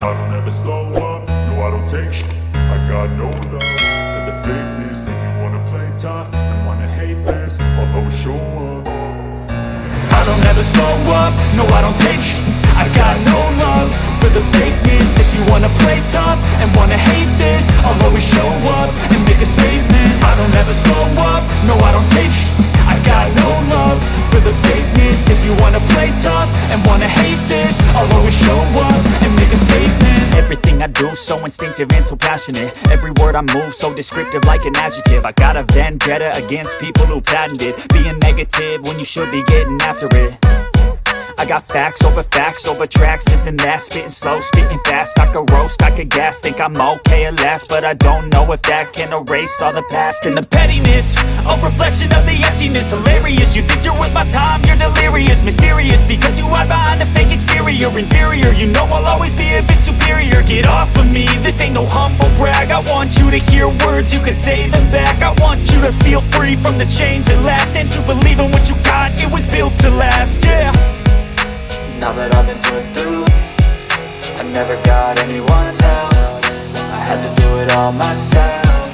I don't ever slow up, no I don't take shit. I got no love for the fakeness. If you wanna play tough and wanna hate this, I'll always show up. I don't ever slow up, no I don't take shit. I got no love for the fakeness. If you wanna play tough and wanna hate this, I'll always show up and make a statement. I don't ever slow up, no I don't take shit. I got no love for the fakeness. If you wanna play tough and wanna hate this, I'll always show up and make a statement. Everything I do so instinctive and so passionate. Every word I move so descriptive like an adjective. I got a vendetta against people who patented being negative when you should be getting after it. I got facts over tracks, this and that. Spitting slow, spitting fast, I could roast, I could gas. Think I'm okay at last, but I don't know if that can erase all the past. And the pettiness, a reflection of the emptiness. Hilarious, you think you're worth my time, you're delirious. Mysterious, because you hide behind a fake exterior. Inferior, you know I'll always be a bit superior. Get off of me, this ain't no humble brag. I want you to hear words, you can say them back. I want you to feel free from the chains that last, and to believe in what you got, it was built to last, yeah. Now that I've been put through, I never got anyone's help. I had to do it all myself.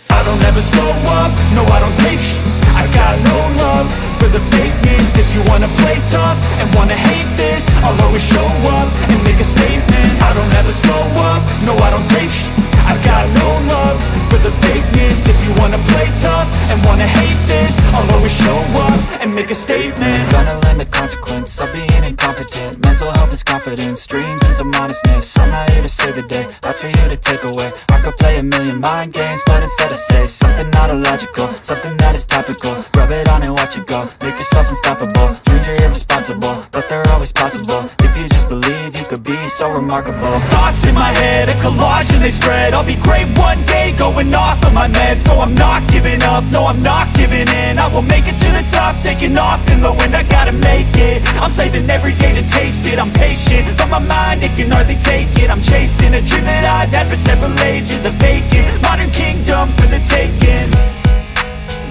I don't ever slow up, no I don't take shit. I got no love for the fakeness. If you wanna play tough and wanna hate this, I'll always show up and make a statement. I don't ever slow up, no I don't take shit. I got no love for the fakeness. If you wanna play tough and wanna hate this, I'll always show up and make a statement. Gonna learn the consequence of being incompetent. Mental health is confidence, dreams and some honestness. I'm not here to save the day, that's for you to take away. I could play a million mind games, but instead I say something not illogical, something that is topical. Rub it on and watch it go, make yourself unstoppable. Dreams are irresponsible, but they're always possible. If you just believe, you could be so remarkable. Thoughts in my head, a collage and they spread. I'll be great one day, going off of my meds. No, I'm not giving up, no, I'm not giving in. I will make it to the top, taking off in the wind. I gotta make it, I'm saving every day to taste it. I'm patient, but my mind, it can hardly take it. I'm chasing a dream that I've had for several ages. A vacant, modern kingdom for the taking.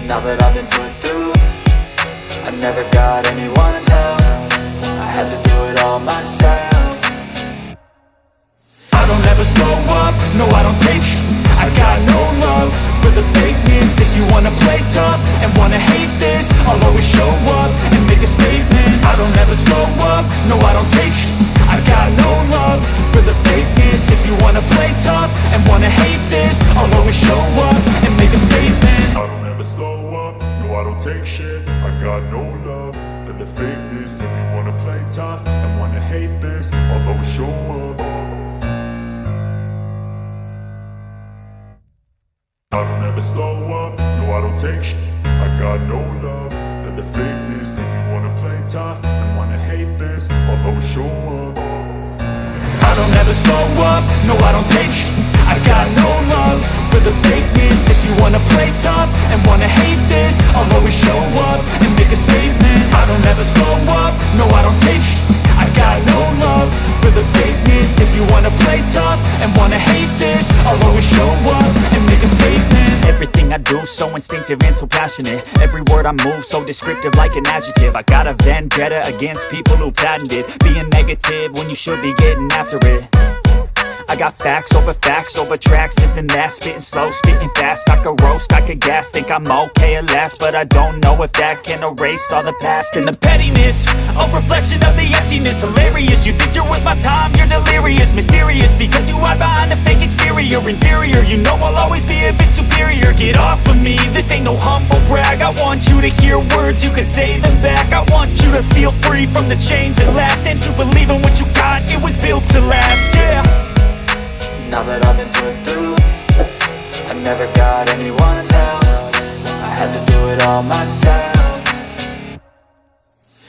Now that I've been put through, I never got anyone's help. I had to do it all myself. I don't ever slow up, no I don't take shit. I got no love for the fakeness. If you wanna play tough and wanna hate this, I'll always show up and make a statement. I don't ever slow up, no I don't take shit. I got no love for the fakeness. If you wanna play tough and wanna hate this, I'll always show up and make a statement. I don't ever slow up, no I don't take shit. I got no love for the fakeness. If you wanna play tough and wanna hate this, I'll always show up. I don't ever slow up, no I don't take shit. I got no love for the fakeness. If you wanna play tough and wanna hate this, I'll always show up. I don't ever slow up, no I don't take shit. I got no love for the fakeness. If you wanna play tough and wanna hate this, I'll always show up and make a statement. I don't ever slow up, no I don't take shit. I got no love for the fakeness. If you wanna play tough and wanna hate this, I'll always show up and make a statement. Everything I do so instinctive and so passionate. Every word I move so descriptive like an adjective. I got a vendetta against people who patented being negative when you should be getting after it. I got facts over tracks, this and that. Spitting slow, spitting fast, I could roast, I could gas. Think I'm okay at last, but I don't know if that can erase all the past. And the pettiness, a reflection of the emptiness. Hilarious, you think you're worth my time, you're delirious. Mysterious, because you hide behind a fake exterior. Inferior, you know I'll always be a bit superior. Get off of me, this ain't no humble brag. I want you to hear words, you can say them back. I want you to feel free from the chains that last, and to believe in what you got, it was built to last, yeah. Now that I've been put through, I never got anyone's help. I had to do it all myself.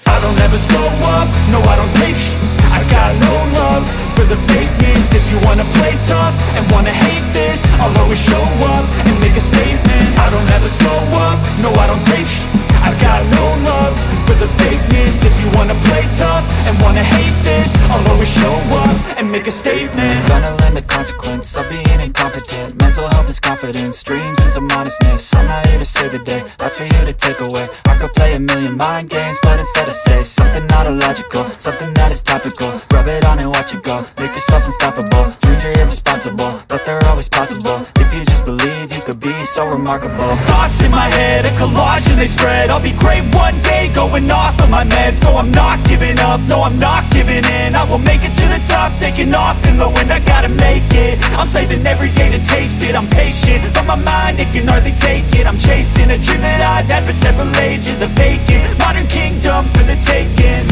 I don't ever slow up, no I don't take shit. I got no love for the fakeness. If you wanna play tough and wanna hate this, I'll always show up and make a statement. I don't ever slow up, no I don't take shit. I got no love for the fakeness. If you wanna play tough and wanna hate this, I'll always show up and make a statement. Gonna learn the consequence of being incompetent. Mental health is confidence, dreams and some honestness. I'm not here to save the day, that's for you to take away. I could play a million mind games, but instead I say something not illogical, something that is topical. Rub it on and watch it go, make yourself unstoppable. Dreams are irresponsible, but they're always possible. If you just believe, you could be so remarkable. Thoughts in my head, a collage and they spread. I'll be great one day, going off of my meds. No, I'm not giving up, no, I'm not giving in. I will make it to the top, taking off in the wind. I gotta make it, I'm saving every day to taste it. I'm patient, but my mind, it can hardly take it. I'm chasing a dream that I've had for several ages. A vacant, modern kingdom for the taking.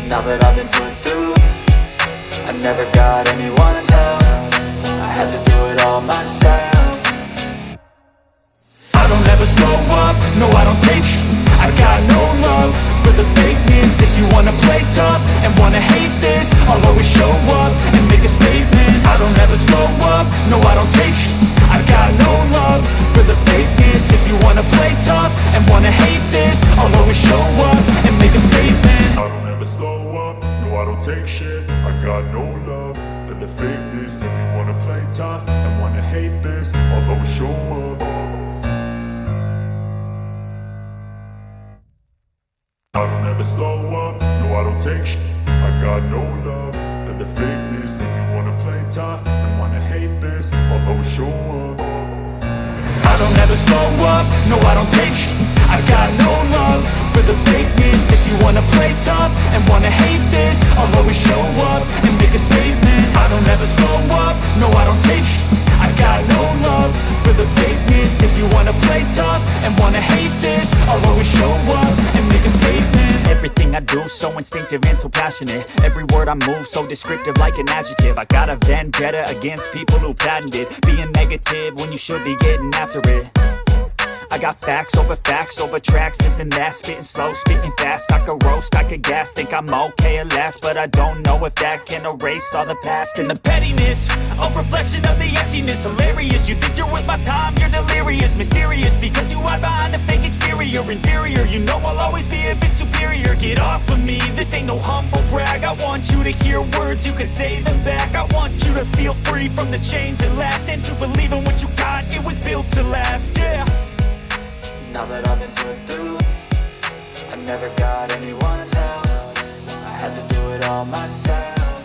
Now that I've been put through, I never got anyone's help. I had to do it all myself. I don't ever slow up, no I don't take sh**. I got no love for the fakeness. If you wanna play tough and wanna hate this, I'll always show up and make a statement. I don't ever slow up, no I don't take sh**. I got no love for the fakeness. If you wanna play tough and wanna hate this, I'll always show up and make a statement. I don't ever slow up, no I don't take shit. I got no love for the fakeness. If you wanna play tough and wanna hate this, I'll always show up. I don't ever slow up, no I don't take shit. I got no love for the fakeness. If you wanna play tough and wanna hate this, I'll always show up. I don't ever slow up, no I don't take sh**. I got no love for the fakeness. If you wanna play tough and wanna hate this, I'll always show up and make a statement. I don't ever slow up, no I don't take sh**. I got no love for the fakeness. If you wanna play tough and wanna hate this, I'll always show up and make a statement. Everything I do so instinctive and so passionate. Every word I move so descriptive like an adjective. I got a vendetta against people who patented being negative when you should be getting after it. I got facts over tracks, this and that. Spitting slow, spitting fast. I could roast, I could gas. Think I'm okay at last, but I don't know if that can erase all the past. And the pettiness, a reflection of the emptiness. Hilarious, you think you're worth my time, you're delirious. Mysterious, because you hide behind a fake exterior. Inferior, you know I'll always be a bit superior. Get off of me, this ain't no humble brag. I want you to hear words, you can say them back. I want you to feel free from the chains that last, and to believe in what you got, it was built to last, yeah. Now that I've been put through, I never got anyone's help. I had to do it all myself.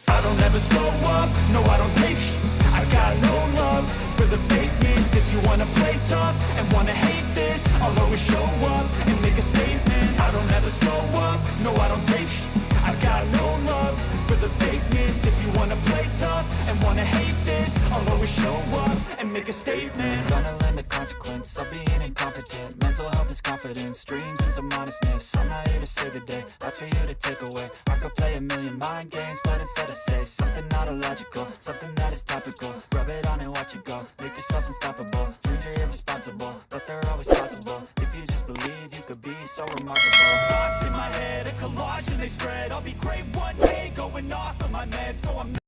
I don't ever slow up, no I don't take sh**. I got no love for the fakeness. If you wanna play tough and wanna hate this, I'll always show up and make a statement. I don't ever slow up, no I don't take sh**. I got no love for the fakeness. If you wanna play tough and wanna hate this, I'll always show up and make a statement. Gonna learn the consequence of being incompetent. Mental health is confidence, dreams and some honestness. I'm not here to save the day, that's for you to take away. I could play a million mind games, but instead I say something not illogical, something that is topical. Rub it on and watch it go, make yourself unstoppable. Dreams are irresponsible, but they're always possible. If you just believe, you could be so remarkable. Thoughts in my head, a collage and they spread. I'll be great one day, going off of my meds. No, I'm not